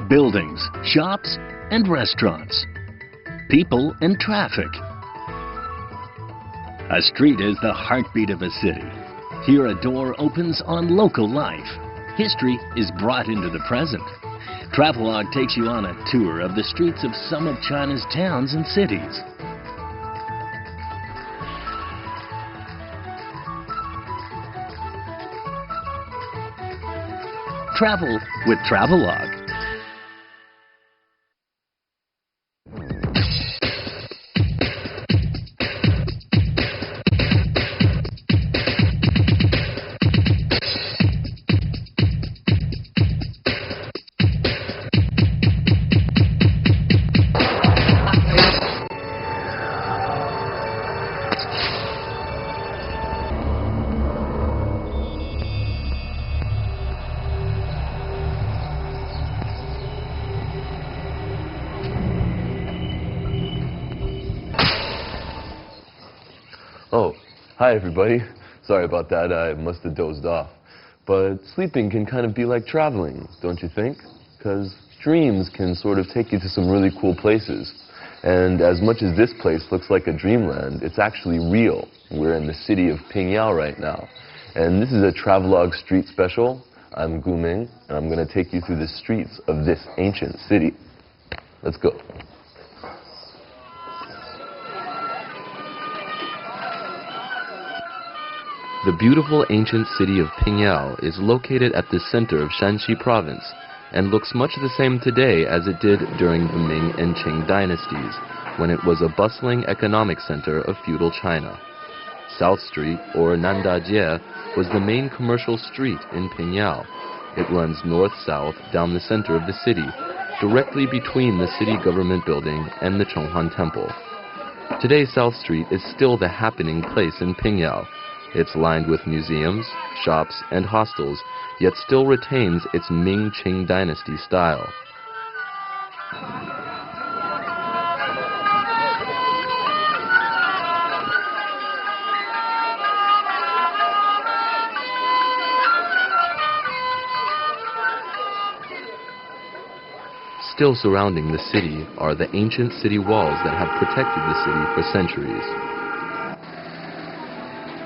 buildings, shops, and restaurants, people and traffic. A street is the heartbeat of a city. Here a door opens on local life. History is brought into the present. Travelogue takes you on a tour of the streets of some of China's towns and cities. Travel with Travelogue. Oh, hi everybody. Sorry about that, I must have dozed off. But sleeping can kind of be like traveling, don't you think? Because dreams can sort of take you to some really cool places. And as much as this place looks like a dreamland, it's actually real. We're in the city of Pingyao right now. And this is a Travelogue Street Special. I'm Gu Ming, and I'm going to take you through the streets of this ancient city. Let's go. The beautiful ancient city of Pingyao is located at the center of Shanxi province and looks much the same today as it did during the Ming and Qing dynasties, when it was a bustling economic center of feudal China. South Street, or Nandajie, was the main commercial street in Pingyao. It runs north-south down the center of the city, directly between the city government building and the Chonghan Temple. Today, South Street is still the happening place in Pingyao. It's lined with museums, shops, and hostels, yet still retains its Ming-Qing dynasty style. Still surrounding the city are the ancient city walls that have protected the city for centuries.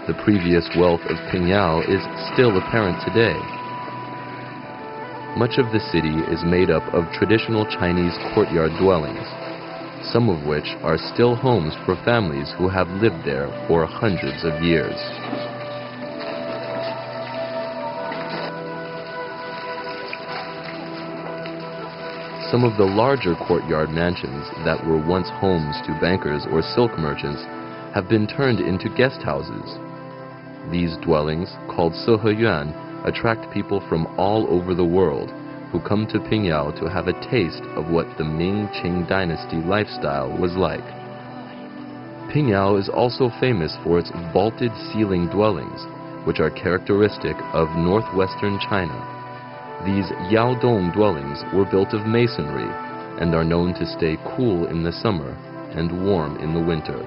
The previous wealth of Pingyao is still apparent today. Much of the city is made up of traditional Chinese courtyard dwellings, some of which are still homes for families who have lived there for hundreds of years. Some of the larger courtyard mansions that were once homes to bankers or silk merchants have been turned into guest houses. These dwellings, called Seheyuan, attract people from all over the world who come to Pingyao to have a taste of what the Ming-Qing dynasty lifestyle was like. Pingyao is also famous for its vaulted ceiling dwellings, which are characteristic of northwestern China. These Yaodong dwellings were built of masonry and are known to stay cool in the summer and warm in the winter.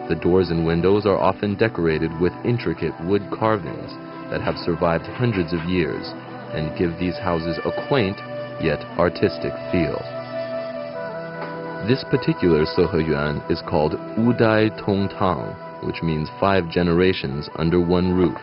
The doors and windows are often decorated with intricate wood carvings that have survived hundreds of years and give these houses a quaint yet artistic feel. This particular Seheyuan is called Wudai Tongtang, which means 5 generations under one roof.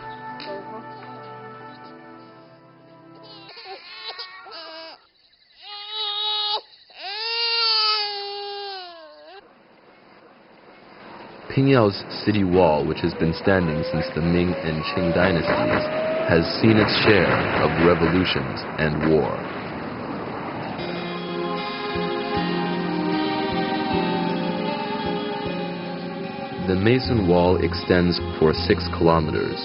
Pingyao's city wall, which has been standing since the Ming and Qing dynasties, has seen its share of revolutions and war. The Mason Wall extends for 6 kilometers,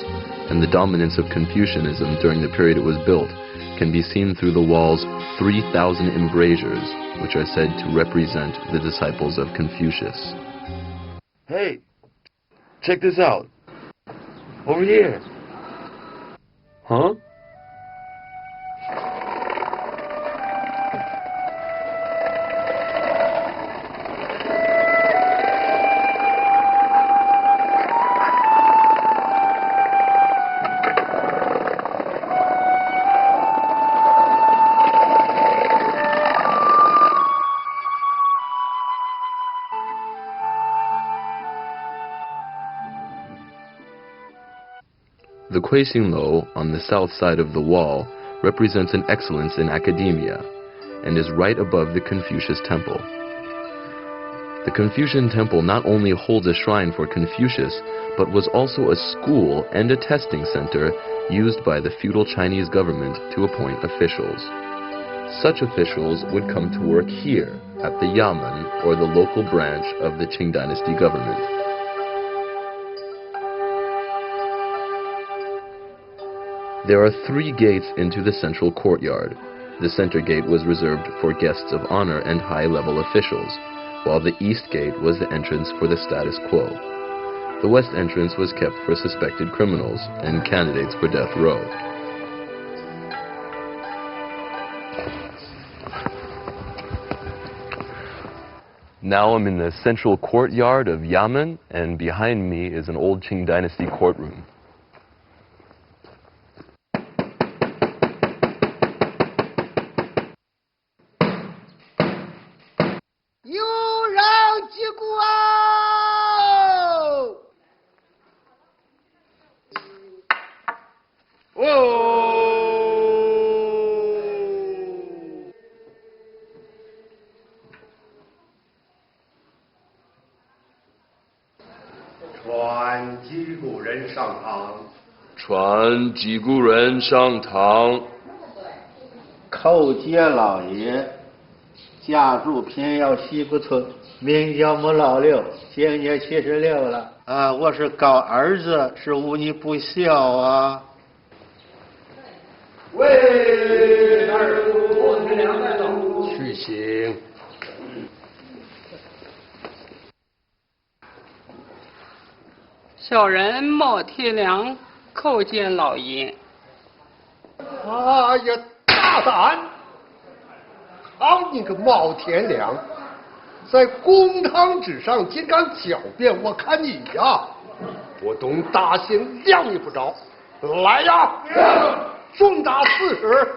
and the dominance of Confucianism during the period it was built can be seen through the wall's 3,000 embrasures, which are said to represent the disciples of Confucius. Hey, check this out. Over here. Huh? Kuixinglou on the south side of the wall represents an excellence in academia and is right above the Confucius Temple. The Confucian Temple not only holds a shrine for Confucius, but was also a school and a testing center used by the feudal Chinese government to appoint officials. Such officials would come to work here at the Yamen, or the local branch of the Qing Dynasty government. There are 3 gates into the central courtyard. The center gate was reserved for guests of honor and high-level officials, while the east gate was the entrance for the status quo. The west entrance was kept for suspected criminals and candidates for death row. Now I'm in the central courtyard of Yamen, and behind me is an old Qing Dynasty courtroom.叩见老爷，家住平遥西部村，名叫穆老六，今年76了。我是高儿子，是忤逆不孝啊。喂，莫天良在走。去行。小人莫天良叩见老爷。哎呀，大胆！好你个冒天良，在公堂之上竟敢狡辩！我看你呀，不懂大刑，料你不着。来呀，重打40！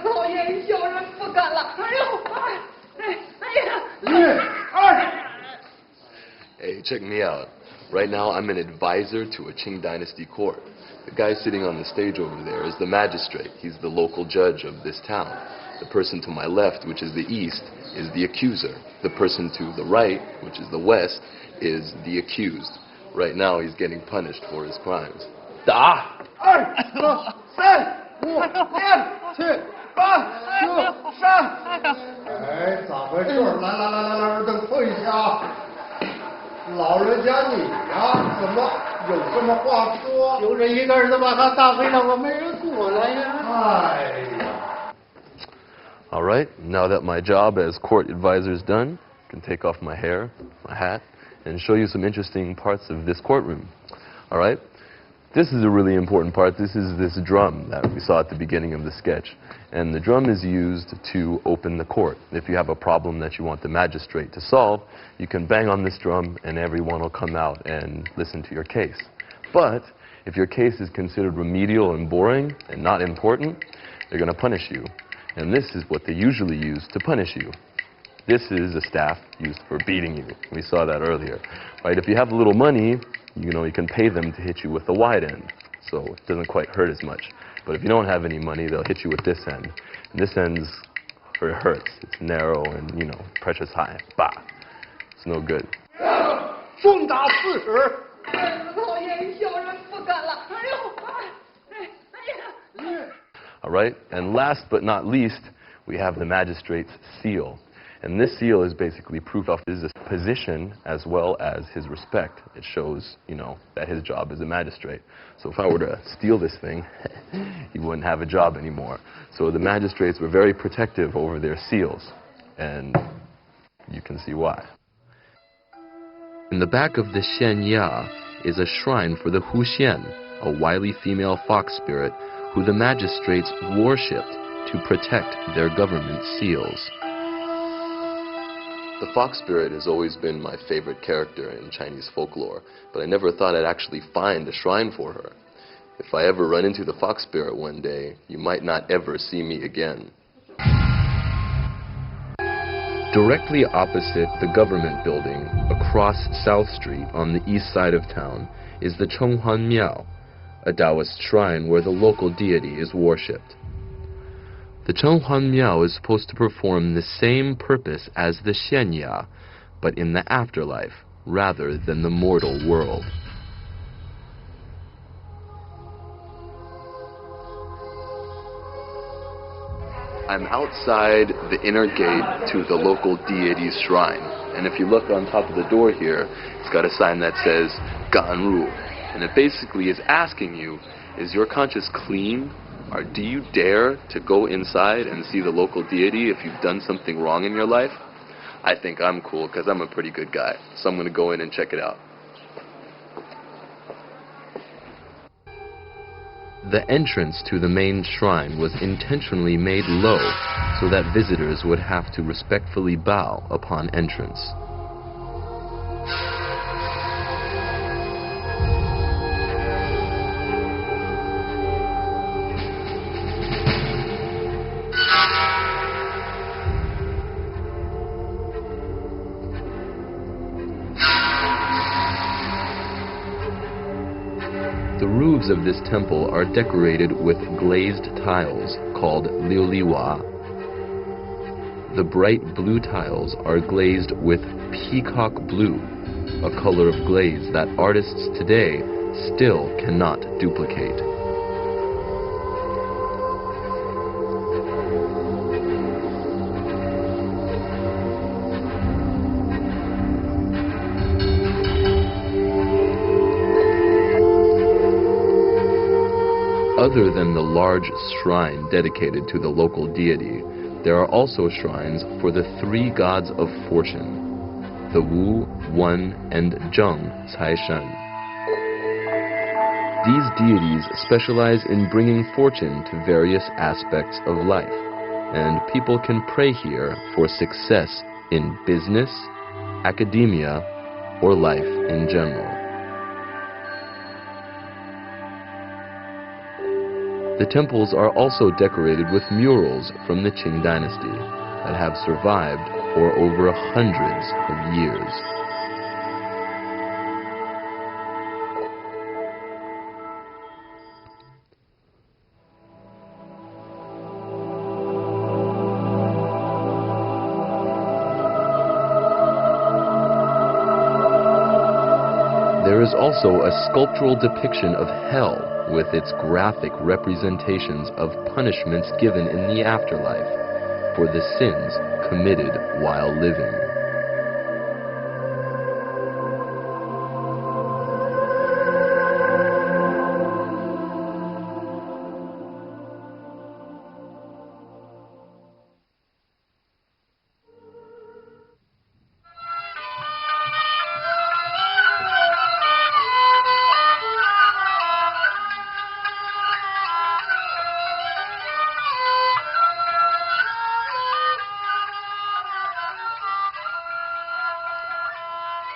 老爷，小人不敢了。Hey, check me out. Right now, I'm an advisor to a Qing Dynasty court. The guy sitting on the stage over there is the magistrate. He's the local judge of this town. The person to my left, which is the east, is the accuser. The person to the right, which is the west, is the accused. Right now, he's getting punished for his crimes. 打！2、3、5、6、7、8、9、10。哎，咋回事？来，等坐一下。老人家你呀，怎么有什么话说？就这一个儿子把他打飞了，我没人过来呀。哎呀。All right, now that my job as court advisor is done, I can take off my hair, my hat, and show you some interesting parts of this courtroom. All right, this is a really important part. This is this drum that we saw at the beginning of the sketch. And the drum is used to open the court. If you have a problem that you want the magistrate to solve, you can bang on this drum and everyone will come out and listen to your case. But if your case is considered remedial and boring and not important, they're going to punish you. And this is what they usually use to punish you. This is a staff used for beating you. We saw that earlier. Right? If you have a little money, you can pay them to hit you with the wide end. So it doesn't quite hurt as much. But if you don't have any money, they'll hit you with this end. And this end's where it hurts. It's narrow and, pressure's high. Bah! It's no good. 重打40！老爷，小人不敢了。All right, and last but not least, we have the magistrate's seal. And this seal is basically proof of his position as well as his respect. It shows, that his job is a magistrate. So if I were to steal this thing, he wouldn't have a job anymore. So the magistrates were very protective over their seals. And you can see why. In the back of the Shenya is a shrine for the Huxian, a wily female fox spirit who the magistrates worshipped to protect their government seals. The fox spirit has always been my favorite character in Chinese folklore, but I never thought I'd actually find a shrine for her. If I ever run into the fox spirit one day, you might not ever see me again. Directly opposite the government building, across South Street on the east side of town, is the Chonghuan Miao, a Taoist shrine where the local deity is worshipped. The Chenghuan Miao is supposed to perform the same purpose as the Xianya, but in the afterlife rather than the mortal world. I'm outside the inner gate to the local deity's shrine, and if you look on top of the door here, it's got a sign that says Ganru, and it basically is asking you, is your conscience clean? Or do you dare to go inside and see the local deity if you've done something wrong in your life? I think I'm cool because I'm a pretty good guy, so I'm going to go in and check it out. The entrance to the main shrine was intentionally made low so that visitors would have to respectfully bow upon entrance. The roofs of this temple are decorated with glazed tiles called liuliwa. The bright blue tiles are glazed with peacock blue, a color of glaze that artists today still cannot duplicate. Other than the large shrine dedicated to the local deity, there are also shrines for the three gods of fortune, the Wu, Wen, and Zheng Caishan. These deities specialize in bringing fortune to various aspects of life, and people can pray here for success in business, academia, or life in general. The temples are also decorated with murals from the Qing dynasty that have survived for over hundreds of years. There is also a sculptural depiction of hell with its graphic representations of punishments given in the afterlife for the sins committed while living.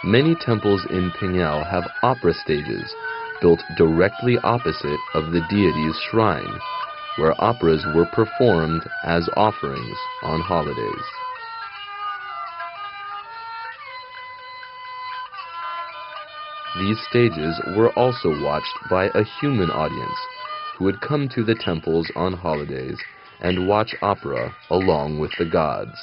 Many temples in Pingyao have opera stages built directly opposite of the deity's shrine, where operas were performed as offerings on holidays. These stages were also watched by a human audience who would come to the temples on holidays and watch opera along with the gods.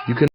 You can